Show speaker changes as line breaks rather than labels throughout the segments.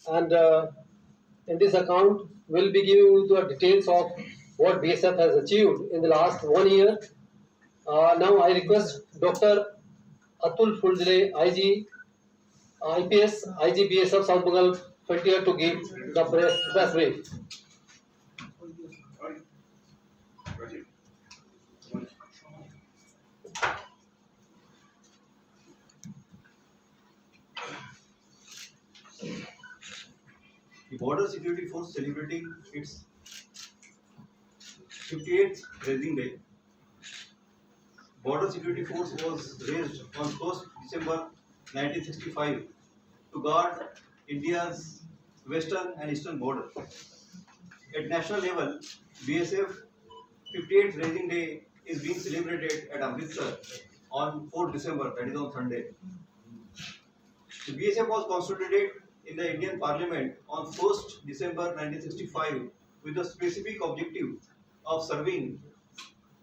and in this account, we'll be giving you the details of what BSF has achieved in the last 1 year. Now, I request Dr. Atul Fuldle, IG, IPS, IG BSF South Bengal Frontier to give the press brief.
The Border Security Force celebrating its 58th raising day. Border Security Force was raised on 1st December 1965 to guard India's western and eastern border. At national level, BSF 58th raising day is being celebrated at Amritsar on 4th December, that is on Sunday. The BSF was constituted in the Indian Parliament on 1st December 1965 with the specific objective of serving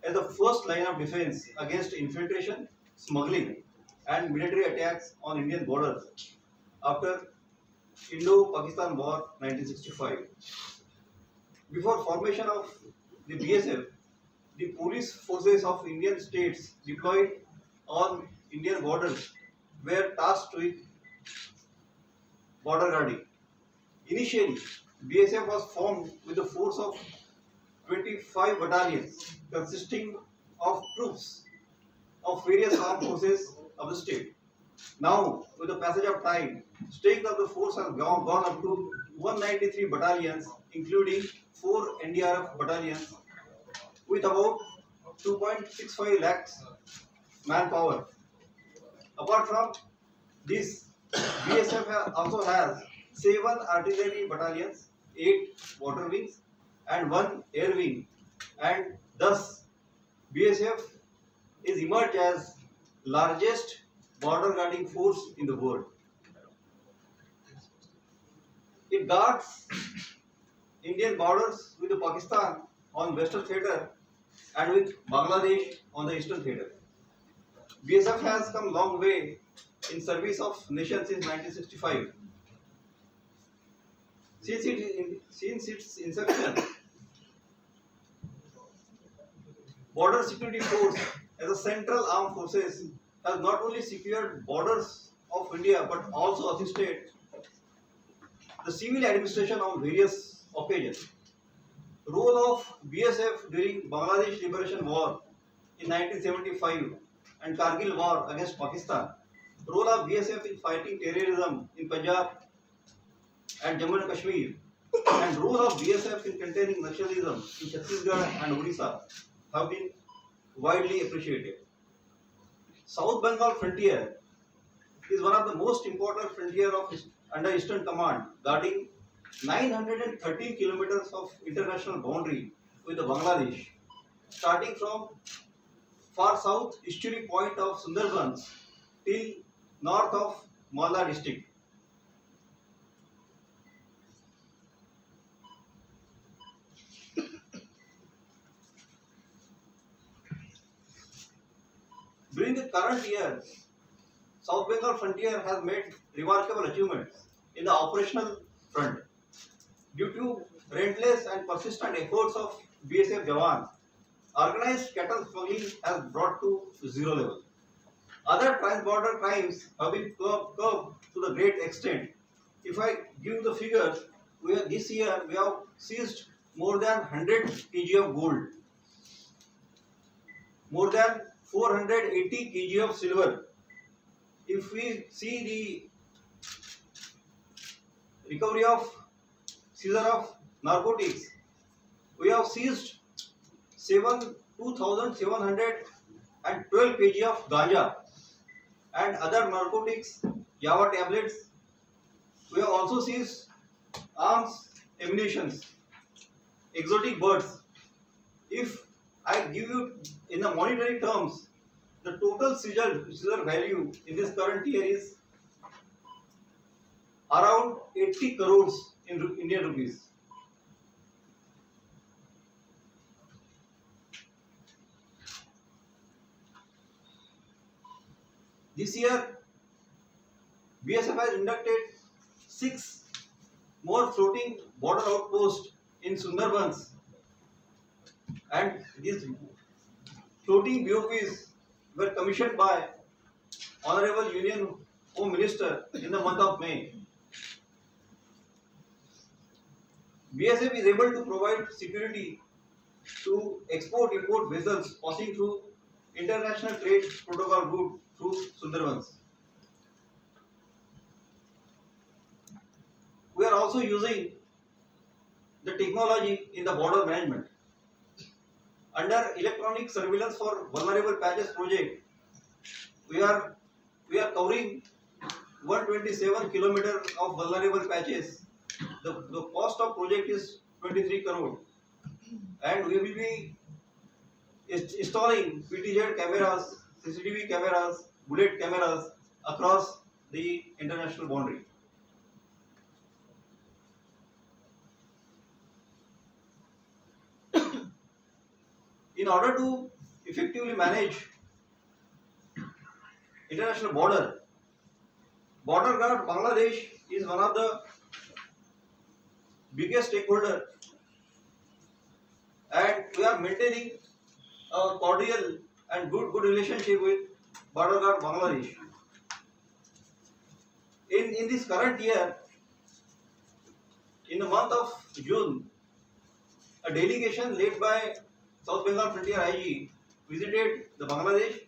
as the first line of defense against infiltration, smuggling and military attacks on Indian borders after Indo-Pakistan War 1965. Before formation of the BSF, the police forces of Indian states deployed on Indian borders were tasked with border guarding. Initially, BSF was formed with a force of 25 battalions consisting of troops of various armed forces of the state. Now, with the passage of time, strength of the force has gone up to 193 battalions, including 4 NDRF battalions, with about 2.65 lakhs manpower. Apart from this, BSF also has 7 artillery battalions, 8 water wings, and 1 air wing, and thus BSF is emerged as largest border guarding force in the world. It guards Indian borders with Pakistan on western theatre and with Bangladesh on the eastern theatre. BSF has come long way in service of nation since 1965. Since its inception, Border Security Force as a central armed forces has not only secured borders of India but also assisted the civil administration on various occasions. Role of BSF during Bangladesh Liberation War in 1975 and Kargil War against Pakistan. Role of BSF in fighting terrorism in Punjab and Jammu and Kashmir, and role of BSF in containing nationalism in Chhattisgarh and Odisha have been widely appreciated. South Bengal frontier is one of the most important frontier under Eastern Command, guarding 913 kilometers of international boundary with Bangladesh, starting from far south estuary point of Sunderban till north of Malda district. During the current year, South Bengal frontier has made remarkable achievements in the operational front. Due to relentless and persistent efforts of BSF Jawans, organized cattle smuggling has brought to zero level. Other transborder crimes have been curbed to the great extent. If I give the figures, this year we have seized more than 100 kg of gold, more than 480 kg of silver. If we see the recovery of seizure of narcotics, we have seized 2,712 kg of ganja and other narcotics, Java tablets. We have also seized arms, ammunition, exotic birds. If I give you in the monetary terms, the total seizure value in this current year is around 80 crores in Indian rupees. This year, BSF has inducted 6 more floating border outposts in Sundarbans, and these floating BOPs were commissioned by Honorable Union Home Minister in the month of May. BSF is able to provide security to export-import vessels passing through international trade protocol route through Sundarbans. We are also using the technology in the border management. Under electronic surveillance for vulnerable patches project, we are covering 127 kilometers of vulnerable patches. The cost of project is 23 crore, and we will be installing PTZ cameras, CCTV cameras, bullet cameras across the international boundary. In order to effectively manage international border guard Bangladesh is one of the biggest stakeholder, and we are maintaining a cordial and good relationship with border guard Bangladesh. In this current year, in the month of June, a delegation led by South Bengal Frontier IG visited the Bangladesh,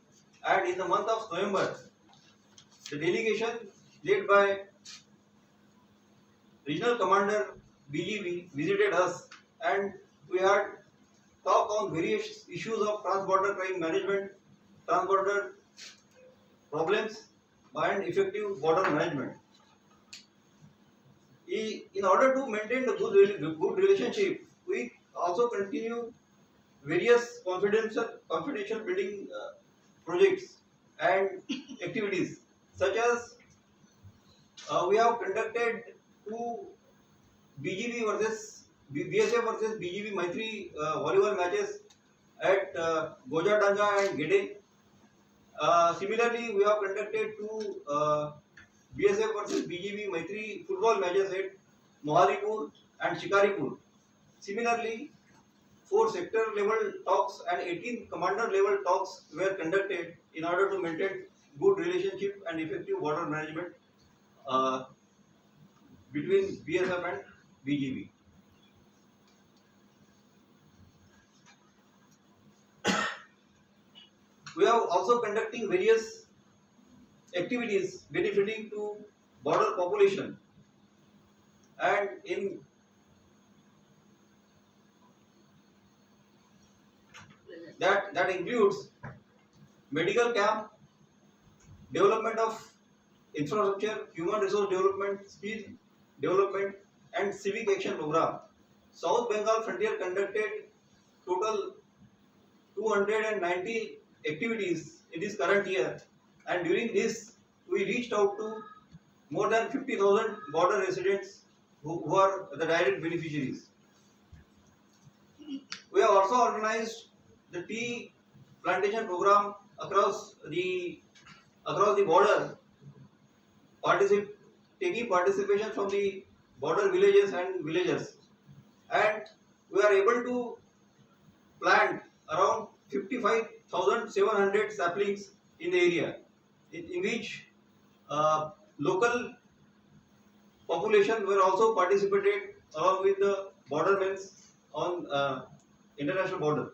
and in the month of November, the delegation led by Regional Commander BGB visited us, and we had talk on various issues of trans-border crime management, trans-border problems, and effective border management. In order to maintain the good relationship, we also continue various confidential building projects and activities, such as we have conducted two BGB versus BSF versus BGB Maitri volleyball matches at Gojadanga and Gede. Similarly, we have conducted two BSF versus BGB Maitri football matches at Moharipur and Shikaripur. Similarly, 4 sector level talks and 18 commander level talks were conducted in order to maintain good relationship and effective border management between BSF and BGB. We are also conducting various activities benefiting to border population, and in that includes medical camp, development of infrastructure, human resource development, skill development, and civic action program. South Bengal Frontier conducted total 290 activities in this current year, and during this we reached out to more than 50,000 border residents who are the direct beneficiaries. We have also organized the tea plantation program across the border, taking participation from the border villages and villagers, and we are able to plant around 55,700 saplings in the area, in which local population were also participated along with the bordermen on international border.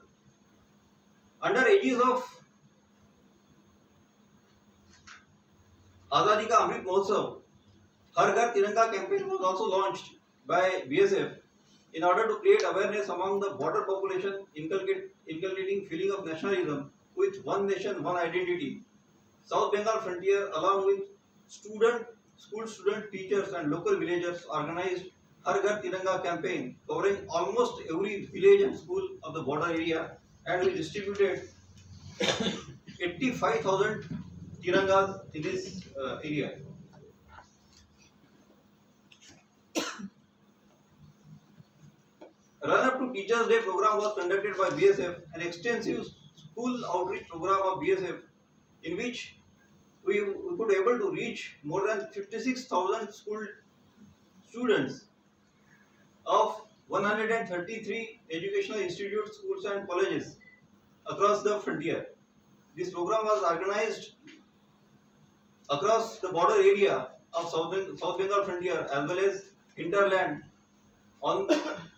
Under aegis of Azadi Ka Amrit Mahotsav, Har Ghar Tiranga campaign was also launched by BSF in order to create awareness among the border population, inculcating feeling of nationalism with one nation, one identity. South Bengal Frontier, along with school student, teachers, and local villagers, organized Har Ghar Tiranga campaign covering almost every village and school of the border area, and we distributed 85,000 tirangas in this area. Run up to Teachers Day program was conducted by BSF, an extensive school outreach program of BSF, in which we could able to reach more than 56,000 school students of 133 educational institutes, schools and colleges across the frontier. This program was organized across the border area of South Bengal frontier as well as hinterland on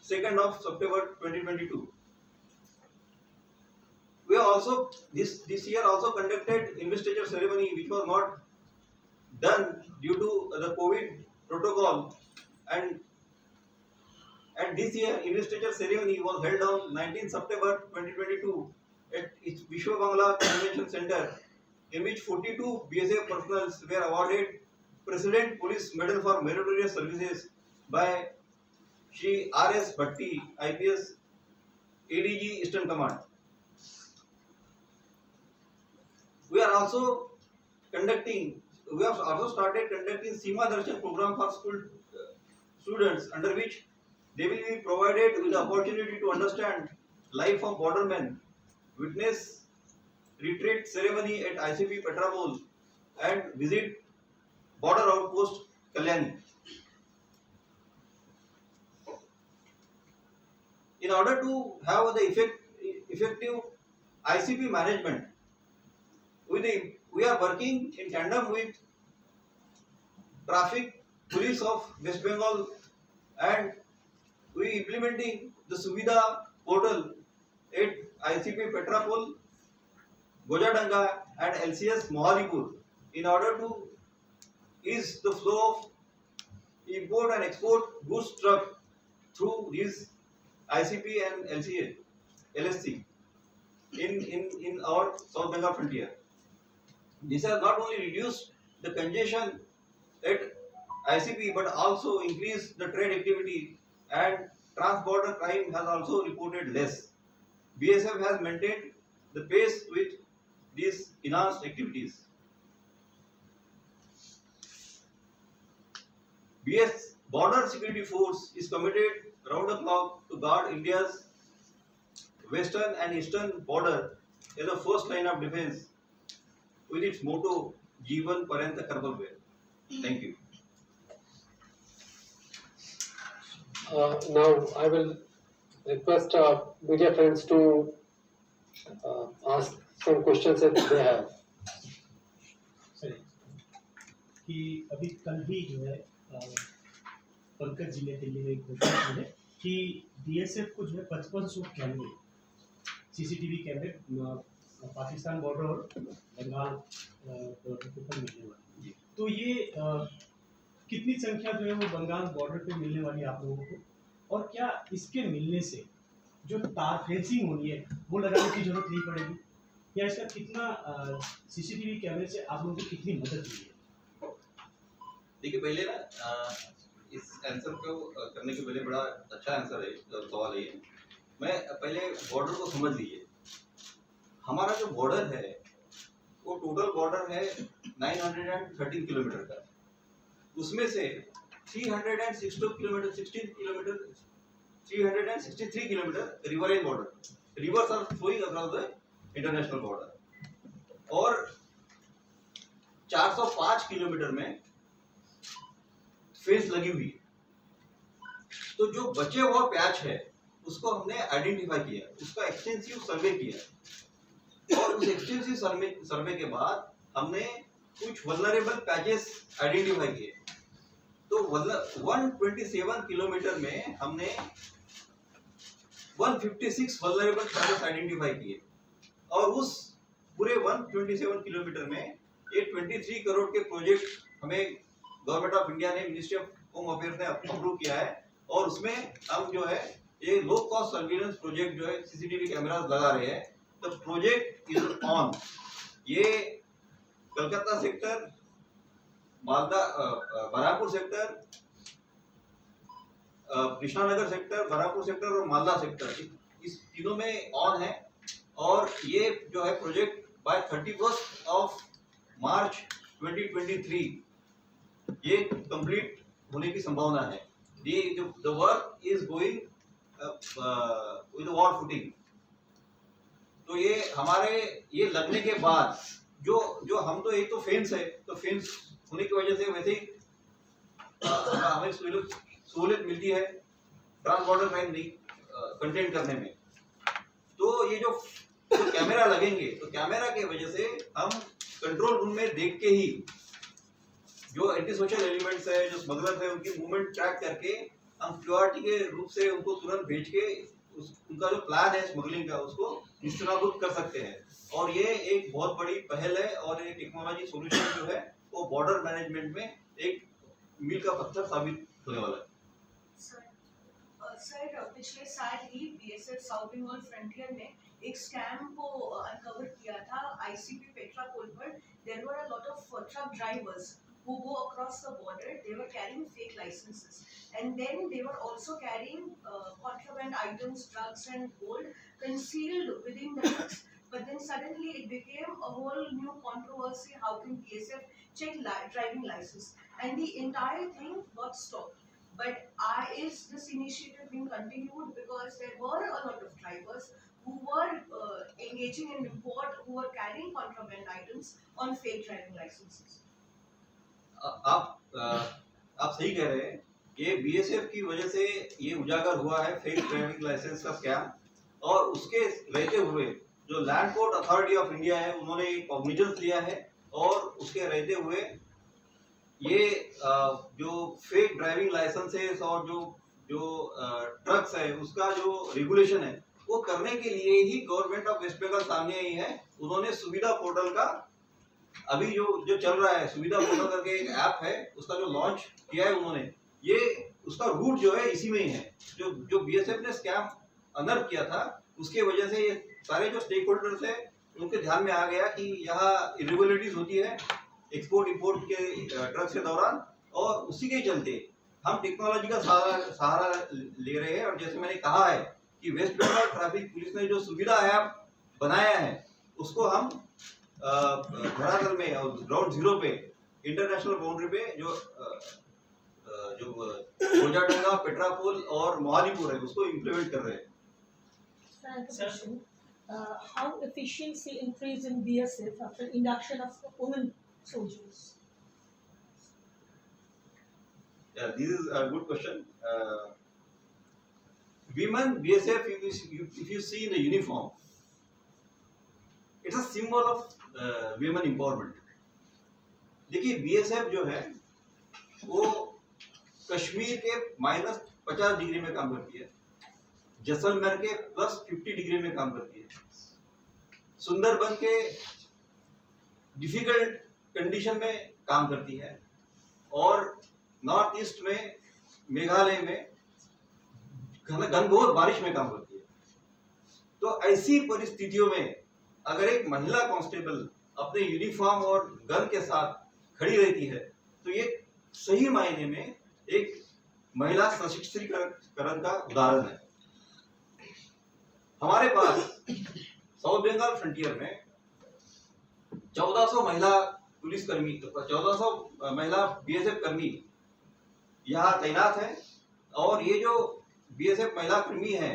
2nd of September 2022. We also this year also conducted investiture ceremony which was not done due to the COVID protocol, and this year investiture ceremony was held on 19 September 2022 at its Vishwa Bangla Convention Center, in which 42 BSF personnel were awarded President Police Medal for Meritorious Services by Shri R.S. Bhatti, IPS, ADG Eastern Command. We have also started conducting Seema Darshan program for school students, under which they will be provided with the opportunity to understand life of bordermen, witness retreat ceremony at ICP Petrapol, and visit border outpost Kalyani. In order to have the effective ICP management, we are working in tandem with traffic police of West Bengal, and we implementing the Suvidha portal at ICP Petrapol, Gojadanga and LCS Mohalipur in order to ease the flow of import and export goods truck through these ICP and LSC in our South Bengal frontier. This has not only reduced the congestion at ICP but also increased the trade activity, and trans-border crime has also reported less. BSF has maintained the pace with these enhanced activities. BS Border Security Force is committed round the clock to guard India's western and eastern border as the first line of defense, with its motto Jeevan Parant Kartavya. Thank you.
Now I will request media friends to ask some questions if they have.
Sir कि अभी कल ही जो है पंकज जी ने दिल्ली में एक घोषणा की है कि बीएसएफ को जो है 5500 कैमरे सीसीटीवी कैमरे पाकिस्तान बॉर्डर और बंगाल बॉर्डर के ऊपर मिलने वाले हैं। तो ये कितनी संख्या जो है वो बंगाल बॉर्डर पे मिलने वाली है आप लोगों को, और क्या इसके मिलने से जो तार फेंसिंग होनी है वो लगाने की जरूरत नहीं पड़ेगी, या इसका कितना सीसीटीवी कैमरे से आप लोगों को कितनी मदद मिली है?
देखिए, पहले ना इस आंसर को करने के पहले बड़ा अच्छा आंसर है सवाल है। मैं पहले बॉर्डर को समझ लीजिए। हमारा जो बॉर्डर है वो टोटल बॉर्डर है 913 किलोमीटर का। उसमें से 363 kilometre riverine border, rivers are flowing across the international border, और 405 किलोमीटर में फेंस लगी हुई। तो जो बचे हुआ पैच है उसको हमने आइडेंटिफाई किया, उसका एक्सटेंसिव सर्वे किया, और उस एक्सटेंसिव सर्वे के बाद हमने कुछ वल्नरेबल पैचेस आइडेंटिफाई किए। तो 127 किलोमीटर में हमने 156 वल्नरेबल पैचेस आइडेंटिफाई किए, और उस पूरे 127 किलोमीटर में ये 23 करोड़ के प्रोजेक्ट हमें गवर्नमेंट ऑफ इंडिया ने, मिनिस्ट्री ऑफ होम अफेयर्स ने अप्रूव किया है, और उसमें हम जो है ये लो कॉस्ट सर्विलेंस प्रोजेक्ट जो है सीसीटीवी कैमरास लगा रहे हैं। तो प्रोजेक्ट इज ऑन। ये Calcutta sector, Malda, Barahpur sector, Krishnanagar sector, Barahpur sector और मालदा सेक्टर, इस तीनों में ऑन है। और ये जो है प्रोजेक्ट बाय 31 ऑफ मार्च 2023 ये कंप्लीट होने की संभावना है। The work is going with war footing. तो ये हमारे ये लगने के बाद जो हम तो एक तो फेंस है, तो फेंस होने की वजह से वैसे ही हमें सहूलियत मिलती है। ट्रांस बॉर्डर क्राइम नहीं कंटेन करने में। तो ये जो कैमरा लगेंगे तो कैमरा के वजह से हम कंट्रोल रूम में देख के ही जो एंटी सोशल एलिमेंट्स है, जो स्मगलर्स है, उनकी मूवमेंट ट्रैक करके हम क्यूआरटी के रूप से उनको तुरंत भेज के उनका जो प्लान है स्मगलिंग का उसको निस्तानाबूद कर सकते हैं। और ये एक बहुत बड़ी पहल है और ये टेक्नोलॉजी सॉल्यूशन जो है वो बॉर्डर मैनेजमेंट में एक मील का पत्थर साबित होने वाला है।
सर पिछले साल ही बीएसएफ साउथ बंगाल फ्रंटियर ने एक स्कैम को अनकवर किया था आईसीपी पेट्रा पुल पर। There were a lot of truck drivers who go across the border. They were carrying fake licenses, and then they were also carrying contraband items, drugs and gold concealed within the trucks. But then suddenly it became a whole new controversy. How can BSF check driving license? And the entire thing got stopped. But is this initiative being continued? Because there were a lot of drivers who were engaging in import, who were carrying contraband items on fake driving licenses.
आप सही कह रहे हैं। ये BSF की वजह से ये उजागर हुआ है फेक ड्राइविंग लाइसेंस का स्कैम। और उसके रहते हुए जो land court authority of India है उन्होंने कॉग्निजेंस लिया है और उसके रहते हुए ये जो फेक ड्राइविंग लाइसेंसेस और जो ट्रक्स है उसका जो रेगुलेशन है वो करने के लिए ही गवर्नमेंट ऑफ वेस्ट बंगाल सामने आई है। उन्होंने सुविधा पोर्टल का अभी जो चल रहा है, सुविधा पोर्टल करके एक ऐप है, उसका जो लॉन्च किया है उन्होंने, ये उसका रूट जो है इसी में ही है। जो बीएसएफ ने स्कैम अनर्थ किया था उसके वजह से ये सारे जो स्टेक होल्डर्स है उनके ध्यान में आ गया कि यहाँ इरेगुलरिटीज होती है एक्सपोर्ट इंपोर्ट के ट्रक के दौरान। और उसी के चलते हम टेक्नोलॉजी का सहारा ले रहे हैं। और जैसे मैंने कहा है कि वेस्ट बंगाल ट्रैफिक पुलिस ने जो सुविधा ऐप बनाया है उसको हम धरातल में और ग्राउंड जीरो पे इंटरनेशनल बाउंड्री पे जो गोजाडंगा, पेट्रापोल और मोहालीपुर है उसको इम्प्लीमेंट कर रहे हैं।
How efficiency increase in BSF after induction of women soldiers?
Yeah, this is a good question. Women BSF, if you see in the uniform, it's a symbol of women empowerment. देखिए BSF जो है वो कश्मीर के -50 degree में काम करती है, जैसलमेर के +50 डिग्री में काम करती है, सुंदरबन के डिफिकल्ट कंडीशन में काम करती है और नॉर्थ ईस्ट में मेघालय में घनघोर बारिश में काम करती है। तो ऐसी परिस्थितियों में अगर एक महिला कांस्टेबल अपने यूनिफॉर्म और गन के साथ खड़ी रहती है तो ये सही मायने में एक महिला सशक्तिकरण का उदाहरण है। हमारे पास साउथ बंगाल फ्रंटियर में 1400 महिला पुलिसकर्मी, 1400 महिला बीएसएफ कर्मी यहाँ तैनात है। और ये जो बीएसएफ महिला कर्मी है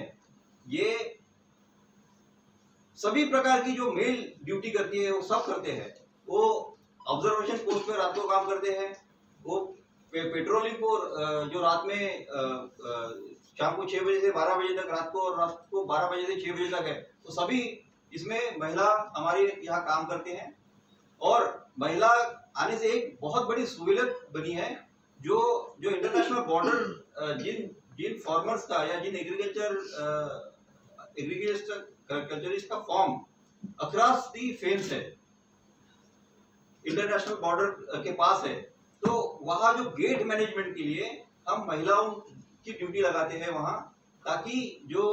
ये सभी प्रकार की जो मेल ड्यूटी करती है वो सब करते हैं। वो ऑब्जर्वेशन पोस्ट पे रात को काम करते हैं, वो पेट्रोलिंग को जो रात में शाम को 6 बजे से 12 बजे तक, रात को 12 बजे से 6 बजे तक है, तो सभी इसमें महिला हमारे यहाँ काम करते हैं। और महिला आने से एक बहुत बड़ी सहूलियत बनी है। जो इंटरनेशनल बॉर्डर जिन फार्मर्स का या जिन कल्चरिस्ट का फॉर्म अक्रॉस दी फेंस है, इंटरनेशनल बॉर्डर के पास है, तो वहाँ जो गेट मैनेजमेंट के लिए हम महिलाओं की ड्यूटी लगाते हैं वहाँ, ताकि जो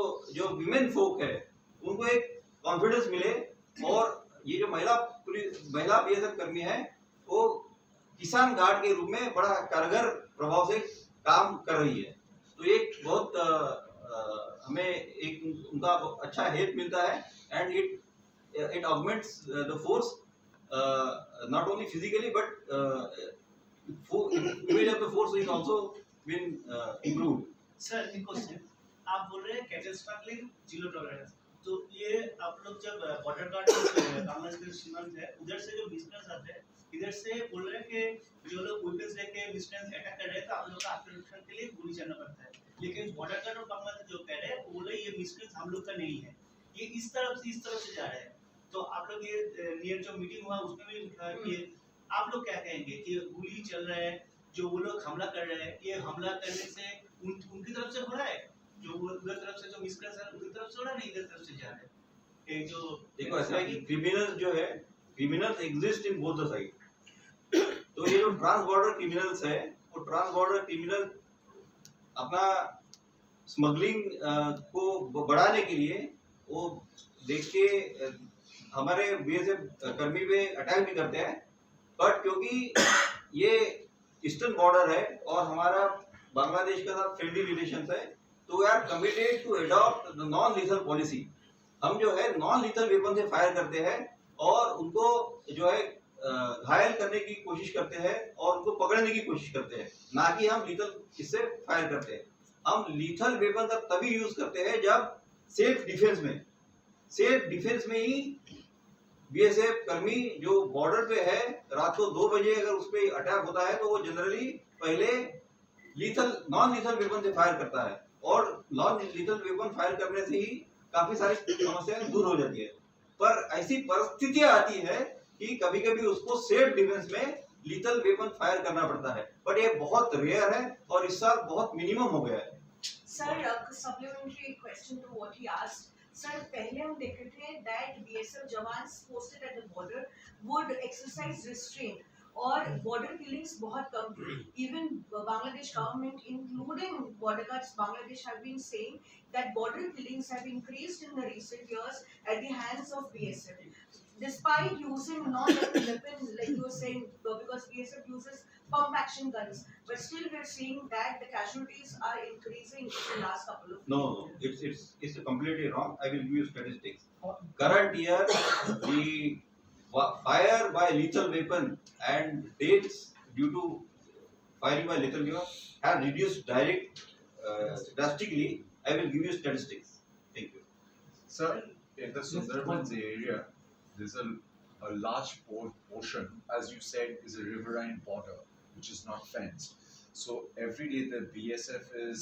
विमेन फोक है उनको एक कॉन्फिडेंस मिले। और ये जो महिला बीएसएफ कर्मी है वो किसान गार्ड के रूप में बड़ा कारगर प्रभाव से काम कर रही है। तो एक बहुत हमें एक उनका अच्छा हेल्प मिलता है and it augments the force not only physically but image of the force is also been improved.
Sir एक क्वेश्चन, आप बोल रहे हैं कैटल स्मगलिंग जीरो टॉलरेंस, तो ये आप लोग जब बॉर्डर गार्ड बांग्लादेश के सीमांत है उधर से जो विजिटर्स आते हैं, इधर से बोल रहे हैं कि जो लोग वेपन्स लेके विजिटर्स अटैक कर रहे हैं तो आप लोग का आक्रमण के लिए गोली चलना पड़ता है, लेकिन बॉर्डर गार्ड और बांग्लादेश जो कह रहे हैं वो बोले ये मिसक्रेंस हम लोग का नहीं है, ये इस तरफ से जा रहे हैं। तो आप लोग ये नियर जो मीटिंग हुआ उसमें भी लिखा है कि आप लोग क्या कहेंगे कि गोली चल रहा है, जो वो लोग हमला कर रहे हैं, ये हमला करने से उनकी तरफ से हो रहा है, जो वो उधर तरफ से जो मिसक्रेंस है उनकी तरफ से हो रहा है, नहीं इधर तरफ से जा रहा है? एक जो
देखो ऐसा है कि क्रिमिनल जो है, criminals exist in both the side. तो ये जो ट्रांस बॉर्डर क्रिमिनल्स है, वो ट्रांस बॉर्डर क्रिमिनल अपना स्मगलिंग को बढ़ाने के लिए वो देख के हमारे बीएसएफ कर्मी पे अटैक भी करते हैं। बट क्योंकि ये ईस्टर्न बॉर्डर है और हमारा बांग्लादेश के साथ फ्रेंडली रिलेशंस है, तो we are committed to adopt the non lethal policy. हम जो है नॉन लीथल वेपन से फायर करते हैं और उनको जो है घायल करने की कोशिश करते हैं और उनको पकड़ने की कोशिश करते हैं, ना कि हम लीथल इससे फायर करते हैं। हम लीथल वेपन का तभी यूज करते हैं जब सेल्फ डिफेंस में ही बीएसएफ कर्मी जो बॉर्डर पे है, रात को 2 बजे अगर उस पर अटैक होता है तो वो जनरली पहले नॉन लीथल वेपन से फायर करता है, और नॉन लीथल वेपन फायर करने से ही काफी सारी समस्याएं दूर हो जाती है। पर ऐसी परिस्थितियां आती है कि कभी कभी उसको सेल्फ डिफेंस में लीथल वेपन फायर करना पड़ता है, बट ये बहुत रेयर है और इस साल बहुत मिनिमम हो गया है।
Sir, supplementary question to what he asked. Sir, पहले हम देखे थे दैट बीएसएफ जवान्स posted at the border would exercise restraint और बॉर्डर किलिंग्स बहुत कम थे। Even Bangladesh government including border guards Bangladesh have been saying that border killings have increased in the recent years at the hands of BSF, despite using non-lethal weapons, like you were saying, because BSF uses pump action guns, but still we're seeing that the casualties are increasing in the last couple of years.
No, it's completely wrong. I will give you statistics. Current year, the fire by lethal weapon and deaths due to firing by lethal weapon have reduced drastically. I will give you statistics. Thank you.
Sir, in the Sunderban area, there's a large portion, as you said, is a riverine border, which is not fenced. So every day the BSF is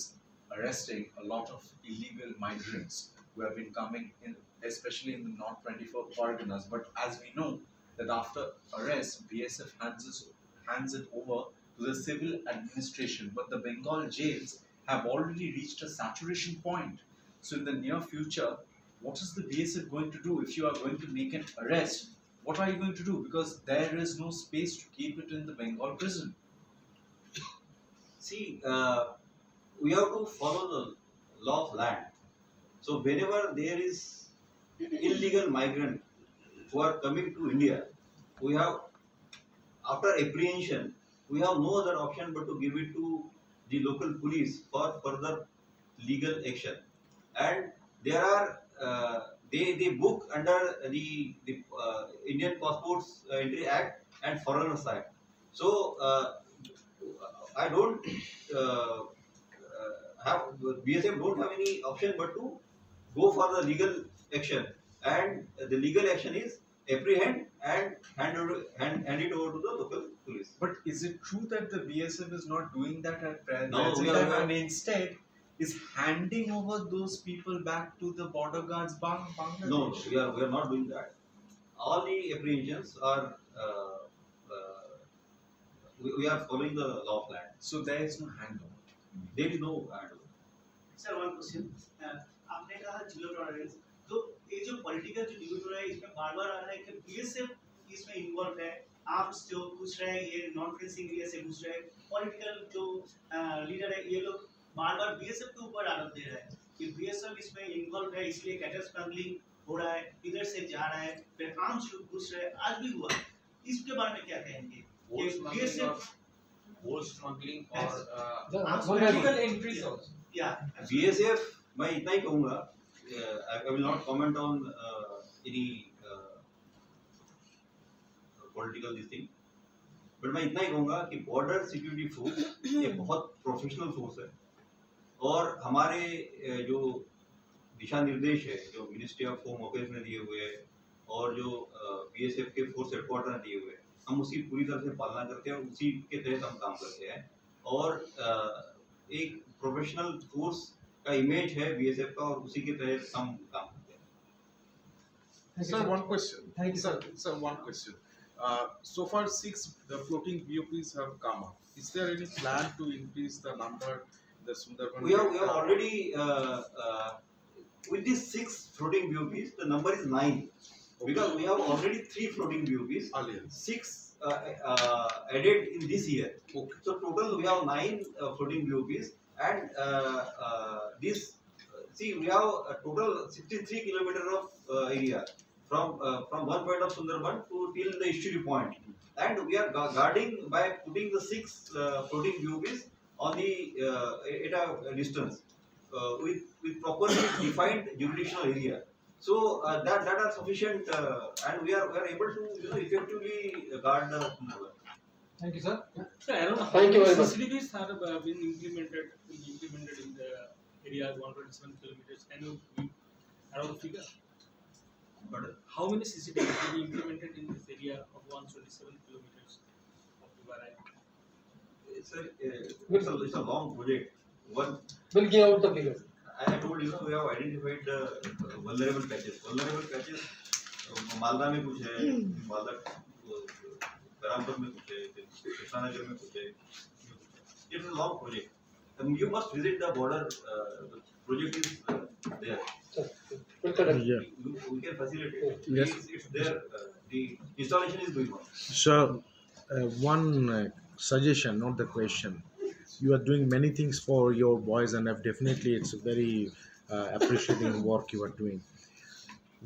arresting a lot of illegal migrants who have been coming in, especially in the North 24 Parganas. But as we know, that after arrest, BSF hands it over to the civil administration. But the Bengal jails have already reached a saturation point. So in the near future, what is the BSF going to do? If you are going to make an arrest, what are you going to do? Because there is no space to keep it in the Bengal prison.
See, we have to follow the law of land. So whenever there is illegal migrant who are coming to India, we have, after apprehension, we have no other option but to give it to the local police for further legal action. And there are they book under the Indian Passports Entry Act and Foreigners Act. So I don't have BSF don't have any option but to go for the legal action, and the legal action is apprehend and hand it over to the local police.
But is it true that the BSF is not doing that at present
No, we are
time,
not.
and instead is handing over those people back to the border guards Bangladesh?
No, we are not doing that. All the apprehensions are we are following the law of land.
So there is no handover.
There is no handover.
Sir one question, आपने कहा zero tolerance, तो ये जो political जो debate हो रहा है इसमें बार-बार आ रहा है कि बीएसएफ इसमें इन्वॉल्व है, आप जो पूछ रहे हैं ये नॉन फेंसिंग एरिया से पूछ रहे हैं, पॉलिटिकल जो लीडर है ये लोग बार-बार बीएसएफ के ऊपर आरोप दे रहे हैं कि बीएसएफ इसमें इन्वॉल्व है, इसलिए कैटल स्मगलिंग हो रहा है, इधर से जा रहा है, फिर आर्म्स लोग घुस रहे हैं, आज भी हुआ। इसके बारे में क्या कहेंगे? बीएसएफ
स्मगलिंग और
political
entries also.
BSF, मैं इतना ही कहूँगा, I will not comment on any political this thing, but मैं इतना ही कहूँगा कि बॉर्डर सिक्योरिटी फोर्स ये बहुत प्रोफेशनल फोर्स है, और हमारे जो दिशा निर्देश है जो मिनिस्ट्री ऑफ होम अफेयर्स ने दिए हुए हैं और जो BSF के फोर्स हेडक्वार्टर ने दिए हुए हैं, हम उसकी पूरी तरह से पालना करते हैं और उसी के तहत हम काम करते हैं। और एक प्रोफेशनल फोर्स का इमेज है बीएसएफ का और उसी के तहत हम काम करते हैं.
Thank you,
Sir,
sir.
one question.
Thank you,
Sir,
sir.
sir, one question. So far, 6 the floating BOPs have come up. Is there any plan to increase the number? The Sunderban.
We have already with these 6 floating BOPs, the number is 9 because we have already 3 floating BOPs.
Earlier.
6 added in this year.
Okay.
So total we have 9 floating BOPs and this see we have a total 63 kilometer of area from one point of Sunderban to till the estuary point, and we are guarding by putting the 6 floating BOPs on the at a distance with properly defined jurisdictional area. So that are sufficient, and we are able to effectively guard the Sundarban.
Thank you, sir.
Sir, around how
Thank you
many
very much.
CCTVs have been implemented in the area 127 kilometers? Can you give around the figure?
But
How many CCTVs will be implemented in this area of 127 kilometers of riverain?
it's a long project. One,
We'll give out the figures.
I told you we have identified the vulnerable patches. Vulnerable patches, Malda में कुछ है, मालदा बरामपुर में कुछ है, कृष्णानगर में कुछ है. It's a long project. You must visit the border. The project is there.
Sir, we'll conduct.
Yeah.
We can facilitate.
Yes.
It's there. The installation is going on.
So, one suggestion, not the question. You are doing many things for your boys, and definitely it's a very appreciating work you are doing.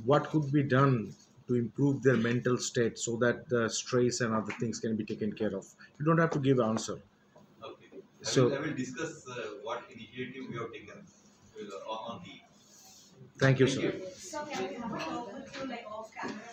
What could be done to improve their mental state so that the stress and other things can be taken care of? You don't have to give an answer.
Okay.
So-
I will discuss what initiative we have taken on the.
Thank you,
Thank
sir.
you.
So can we